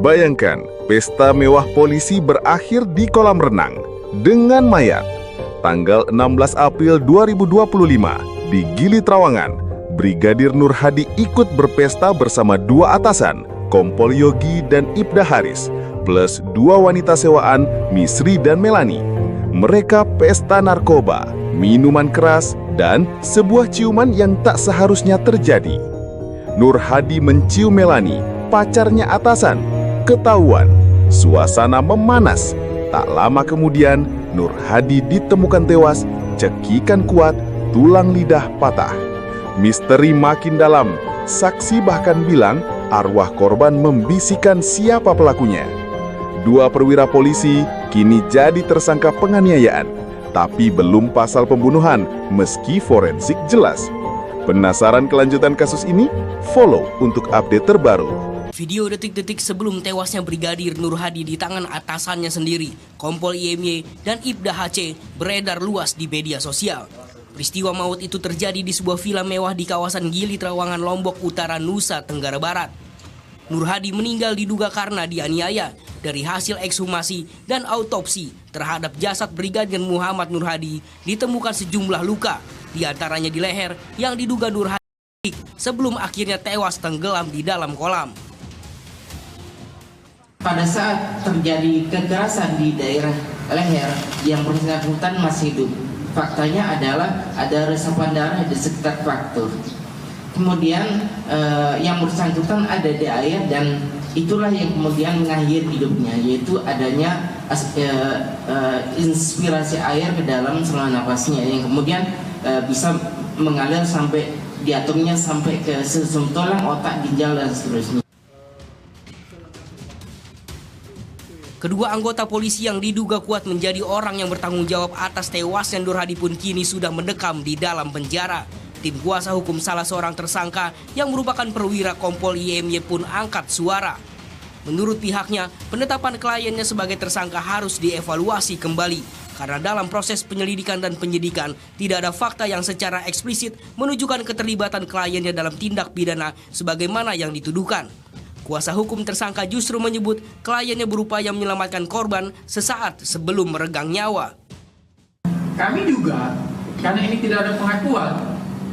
Bayangkan, pesta mewah polisi berakhir di kolam renang dengan mayat. Tanggal 16 April 2025 di Gili Trawangan, Brigadir Nur Hadi ikut berpesta bersama dua atasan, Kompol Yogi dan Ibda Haris, plus dua wanita sewaan, Misri dan Melani. Mereka pesta narkoba, minuman keras, dan sebuah ciuman yang tak seharusnya terjadi. Nur Hadi mencium Melani, pacarnya atasan. Ketahuan, suasana memanas. Tak lama kemudian, Nur Hadi ditemukan tewas, cekikan kuat, tulang lidah patah. Misteri makin dalam. Saksi bahkan bilang arwah korban membisikkan siapa pelakunya. Dua perwira polisi kini jadi tersangka penganiayaan, tapi belum pasal pembunuhan meski forensik jelas. Penasaran kelanjutan kasus ini? Follow untuk update terbaru. Video detik-detik sebelum tewasnya Brigadir Nur Hadi di tangan atasannya sendiri, Kompol IMY dan Ibda HC, beredar luas di media sosial. Peristiwa maut itu terjadi di sebuah villa mewah di kawasan Gili Trawangan, Lombok Utara, Nusa Tenggara Barat. Nur Hadi meninggal diduga karena dianiaya. Dari hasil ekshumasi dan autopsi terhadap jasad Brigadir Muhammad Nur Hadi ditemukan sejumlah luka, di antaranya di leher yang diduga Nur Hadi sebelum akhirnya tewas tenggelam di dalam kolam. Pada saat terjadi kekerasan di daerah leher, yang bersangkutan masih hidup. Faktanya adalah ada resapan darah di sekitar fraktur. Kemudian yang bersangkutan ada di air dan itulah yang kemudian mengakhiri hidupnya, yaitu adanya inspirasi air ke dalam saluran nafasnya yang kemudian bisa mengalir sampai diaturnya sampai ke sumsum tulang, otak, ginjal dan seterusnya. Kedua anggota polisi yang diduga kuat menjadi orang yang bertanggung jawab atas tewasnya Nur Hadi pun kini sudah mendekam di dalam penjara. Tim kuasa hukum salah seorang tersangka yang merupakan perwira Kompol IMY pun angkat suara. Menurut pihaknya, penetapan kliennya sebagai tersangka harus dievaluasi kembali karena dalam proses penyelidikan dan penyidikan tidak ada fakta yang secara eksplisit menunjukkan keterlibatan kliennya dalam tindak pidana sebagaimana yang dituduhkan. Kuasa hukum tersangka justru menyebut kliennya berupaya menyelamatkan korban sesaat sebelum meregang nyawa. Kami juga, karena ini tidak ada pengakuan,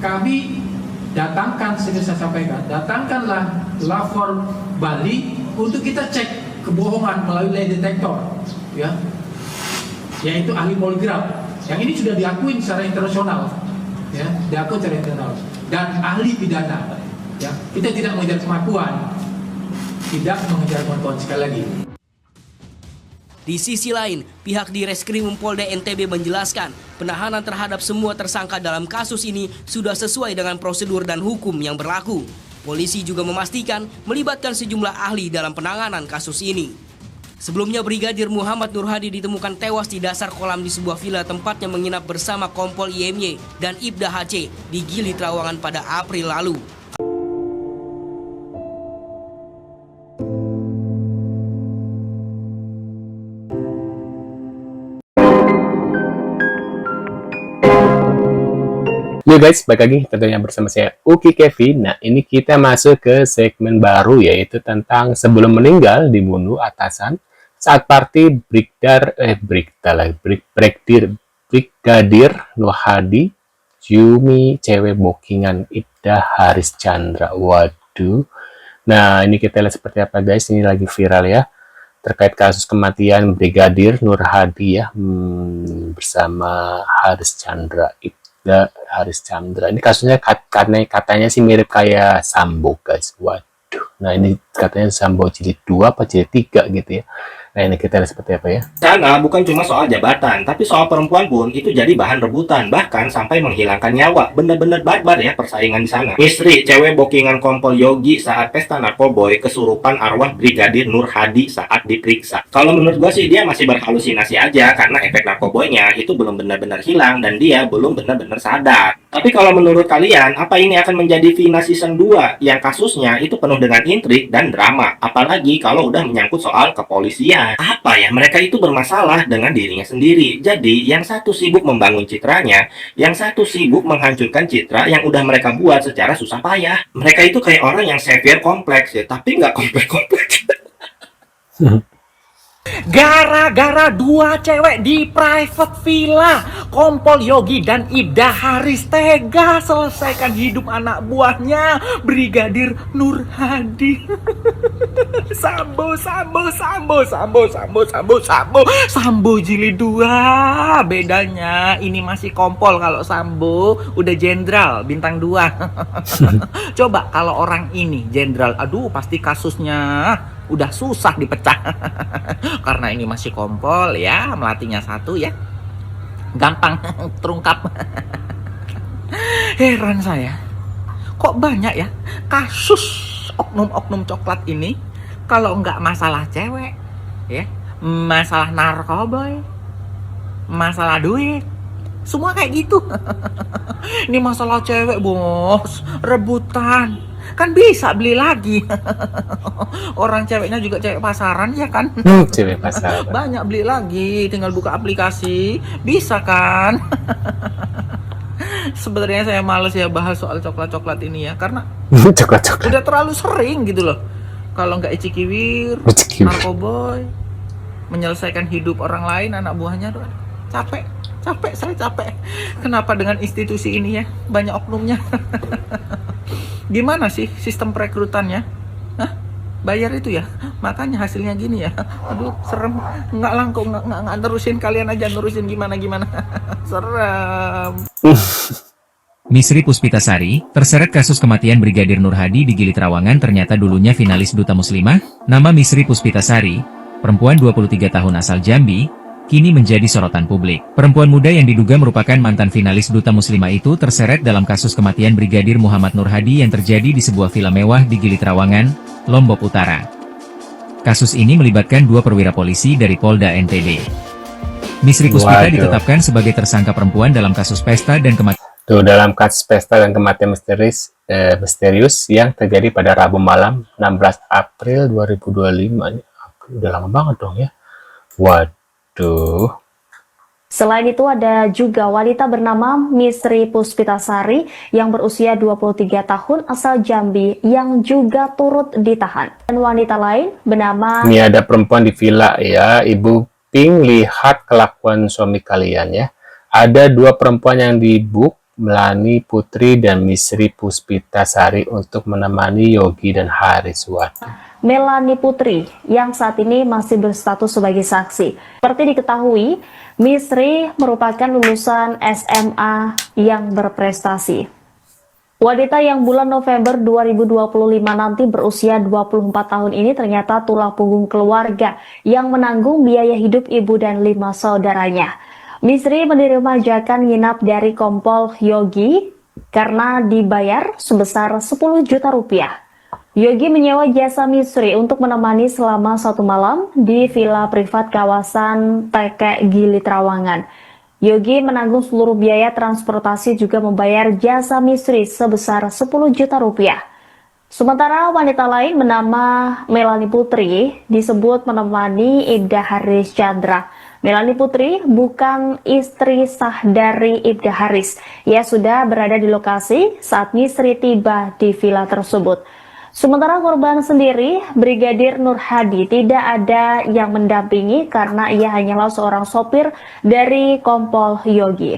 kami datangkan, seperti saya sampaikan, datangkanlah lapor Bali untuk kita cek kebohongan melalui lie detector, ya, yaitu ahli poligraf. Yang ini sudah diakui secara internasional, ya, diakui secara internasional, dan ahli pidana. Ya, kita tidak mengejar pengakuan, tidak mengejar pengakuan sekali lagi. Di sisi lain, pihak di Reskrim Polda NTB menjelaskan penahanan terhadap semua tersangka dalam kasus ini sudah sesuai dengan prosedur dan hukum yang berlaku. Polisi juga memastikan melibatkan sejumlah ahli dalam penanganan kasus ini. Sebelumnya Brigadir Muhammad Nur Hadi ditemukan tewas di dasar kolam di sebuah villa tempatnya menginap bersama Kompol IMY dan Ibda HC di Gili Trawangan pada April lalu. Yo guys, balik lagi tentunya bersama saya Uki Kevin. Nah, ini kita masuk ke segmen baru, yaitu tentang sebelum meninggal dibunuh atasan saat party Brigadir Nur Hadi ciumi cewek bookingan Ibda Haris Chandra. Waduh. Nah, ini kita lihat seperti apa guys, ini lagi viral ya, terkait kasus kematian Brigadir Nur Hadi ya, bersama Haris Chandra. Haris Chandra ini kasusnya katanya sih mirip kayak Sambo guys. Waduh, nah ini katanya Sambo jilid 2 apa jilid 3 gitu ya. Nah ini kita lihat seperti apa ya. Sana bukan cuma soal jabatan, tapi soal perempuan pun itu jadi bahan rebutan, bahkan sampai menghilangkan nyawa. Bener-bener barbar ya persaingan di sana. Istri cewek bookingan Kompol Yogi saat pesta narkoboy kesurupan arwah Brigadir Nur Hadi saat diperiksa. Kalau menurut gua sih dia masih berhalusinasi aja karena efek narkoboynya itu belum benar-benar hilang dan dia belum benar-benar sadar. Tapi kalau menurut kalian, apa ini akan menjadi Vina season 2 yang kasusnya itu penuh dengan intrik dan drama? Apalagi kalau udah menyangkut soal kepolisian. Apa ya, mereka itu bermasalah dengan dirinya sendiri. Jadi, yang satu sibuk membangun citranya, yang satu sibuk menghancurkan citra yang udah mereka buat secara susah payah. Mereka itu kayak orang yang severe kompleks ya, tapi nggak kompleks-kompleks. Gara-gara dua cewek di private villa, Kompol Yogi dan Ibda Haris tega selesaikan hidup anak buahnya, Brigadir Nur Hadi. Sambo jilid 2. Bedanya ini masih kompol, kalau Sambo udah jenderal bintang 2. Coba kalau orang ini jenderal, aduh pasti kasusnya udah susah dipecah. Karena ini masih kompol ya, melatihnya satu ya, gampang terungkap. Heran saya, kok banyak ya kasus oknum-oknum coklat ini. Kalau nggak masalah cewek ya, masalah narkoboy, masalah duit, semua kayak gitu. Ini masalah cewek bos, rebutan, kan bisa beli lagi. Orang ceweknya juga cewek pasaran ya kan. Cewek pasaran. Banyak beli lagi, tinggal buka aplikasi, bisa kan. Sebenarnya saya males ya bahas soal coklat-coklat ini ya, karena Coklat-coklat. udah terlalu sering gitu loh. Kalau nggak icikiwir, narkoboy, menyelesaikan hidup orang lain, anak buahnya tuh capek, saya capek. Kenapa dengan institusi ini ya banyak oknumnya? Gimana sih sistem perekrutannya? Hah? Bayar itu ya, makanya hasilnya gini ya. Aduh serem, nggak langkung, nggak terusin, kalian aja nerusin gimana. Serem. Misri Puspitasari, terseret kasus kematian Brigadir Nur Hadi di Gili Trawangan, ternyata dulunya finalis Duta Muslimah. Nama Misri Puspitasari, perempuan 23 tahun asal Jambi, kini menjadi sorotan publik. Perempuan muda yang diduga merupakan mantan finalis Duta Muslimah itu terseret dalam kasus kematian Brigadir Muhammad Nur Hadi yang terjadi di sebuah villa mewah di Gili Trawangan, Lombok Utara. Kasus ini melibatkan 2 perwira polisi dari Polda NTB. Misri Puspita ditetapkan sebagai tersangka perempuan dalam kasus pesta dan kematian. Tuh, dalam kasus pesta dan kematian misterius yang terjadi pada Rabu malam 16 April 2025. Udah lama banget dong ya. Waduh. Selain itu ada juga wanita bernama Misri Puspitasari yang berusia 23 tahun asal Jambi yang juga turut ditahan. Dan wanita lain bernama... Ini ada perempuan di villa ya. Ibu Ping, lihat kelakuan suami kalian ya. Ada 2 perempuan yang dibuk, Melani Putri dan Misri Puspitasari, untuk menemani Yogi dan Haris. Melani Putri yang saat ini masih berstatus sebagai saksi. Seperti diketahui, Misri merupakan lulusan SMA yang berprestasi. Wanita yang bulan November 2025 nanti berusia 24 tahun ini ternyata tulang punggung keluarga yang menanggung biaya hidup ibu dan 5 saudaranya. Misri menerima ajakan nginap dari Kompol Yogi karena dibayar sebesar 10 juta rupiah. Yogi menyewa jasa Misri untuk menemani selama 1 malam di villa privat kawasan Tekek Gili Trawangan. Yogi menanggung seluruh biaya transportasi, juga membayar jasa Misri sebesar 10 juta rupiah. Sementara wanita lain bernama Melani Putri disebut menemani Ibda Haris Chandra. Melani Putri bukan istri sah dari Ibda Haris. Ia sudah berada di lokasi saat Misri tiba di villa tersebut. Sementara korban sendiri, Brigadir Nur Hadi, tidak ada yang mendampingi karena ia hanyalah seorang sopir dari Kompol Yogi.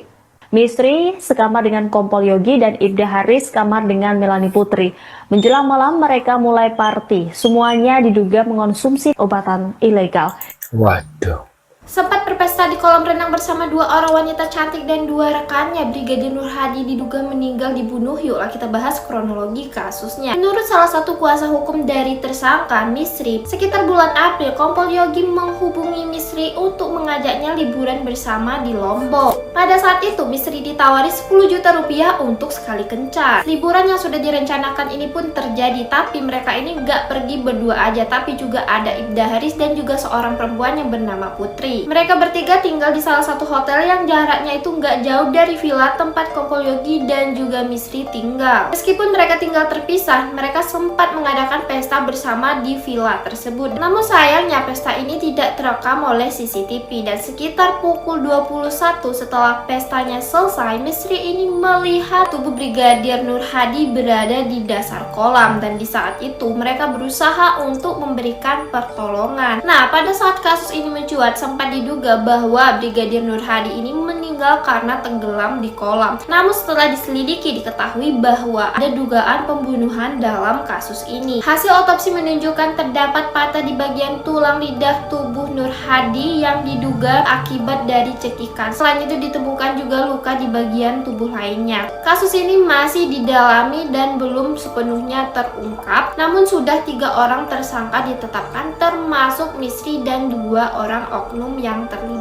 Misri sekamar dengan Kompol Yogi dan Ibda Haris kamar dengan Melani Putri. Menjelang malam mereka mulai party. Semuanya diduga mengonsumsi obatan ilegal. Waduh. Sempat berpesta di kolam renang bersama 2 orang wanita cantik dan 2 rekannya, Brigadir Nur Hadi diduga meninggal dibunuh. Yuklah kita bahas kronologi kasusnya. Menurut salah satu kuasa hukum dari tersangka Misri, sekitar bulan April, Kompol Yogi menghubungi Misri untuk mengajaknya liburan bersama di Lombok. Pada saat itu, Misri ditawari 10 juta rupiah untuk sekali kencan. Liburan yang sudah direncanakan ini pun terjadi, tapi mereka ini nggak pergi berdua aja, tapi juga ada Ibda Haris dan juga seorang perempuan yang bernama Putri. Mereka bertiga tinggal di salah satu hotel yang jaraknya itu nggak jauh dari villa tempat Kompol Yogi dan juga Misri tinggal. Meskipun mereka tinggal terpisah, mereka sempat mengadakan pesta bersama di villa tersebut. Namun sayangnya pesta ini tidak terekam oleh CCTV, dan sekitar pukul 21 setelah pestanya selesai, Misri ini melihat tubuh Brigadir Nur Hadi berada di dasar kolam, dan di saat itu mereka berusaha untuk memberikan pertolongan. Nah, pada saat kasus ini mencuat, sempat diduga bahwa Brigadir Nur Hadi ini meninggal karena tenggelam di kolam. Namun setelah diselidiki diketahui bahwa ada dugaan pembunuhan dalam kasus ini. Hasil otopsi menunjukkan terdapat patah di bagian tulang lidah tubuh Nur Hadi yang diduga akibat dari cekikan. Selain itu ditemukan juga luka di bagian tubuh lainnya. Kasus ini masih didalami dan belum sepenuhnya terungkap. Namun sudah 3 orang tersangka ditetapkan, termasuk Misri dan 2 orang oknum yang terlibat.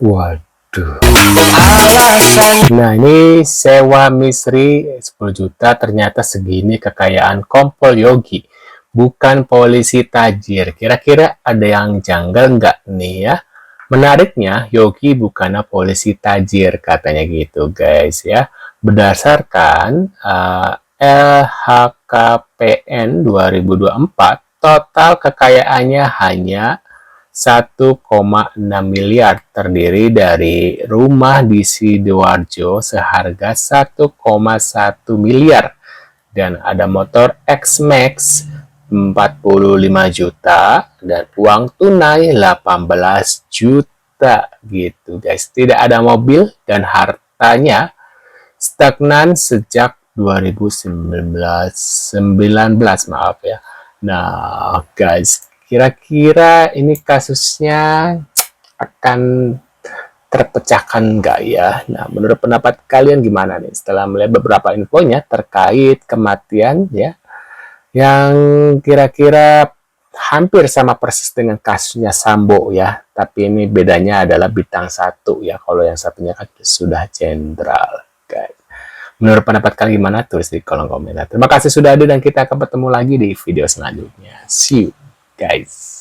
Waduh. Nah, ini sewa Misri 10 juta, ternyata segini kekayaan Kompol Yogi. Bukan polisi tajir. Kira-kira ada yang janggal nggak nih ya? Menariknya, Yogi bukanlah polisi tajir, katanya gitu guys ya. Berdasarkan LHKPN 2024, total kekayaannya hanya 1,6 miliar, terdiri dari rumah di Sidoarjo seharga 1,1 miliar dan ada motor X-Max 45 juta dan uang tunai 18 juta gitu guys. Tidak ada mobil dan hartanya stagnan sejak 2019 maaf ya. Nah guys, kira-kira ini kasusnya akan terpecahkan nggak ya? Nah, menurut pendapat kalian gimana nih setelah melihat beberapa infonya terkait kematian ya, yang kira-kira hampir sama persis dengan kasusnya Sambo ya, tapi ini bedanya adalah bintang 1 ya, kalau yang satunya kan sudah jenderal guys. Menurut pendapat kalian gimana? Tulis di kolom komentar. Terima kasih sudah hadir dan kita akan bertemu lagi di video selanjutnya. See you guys.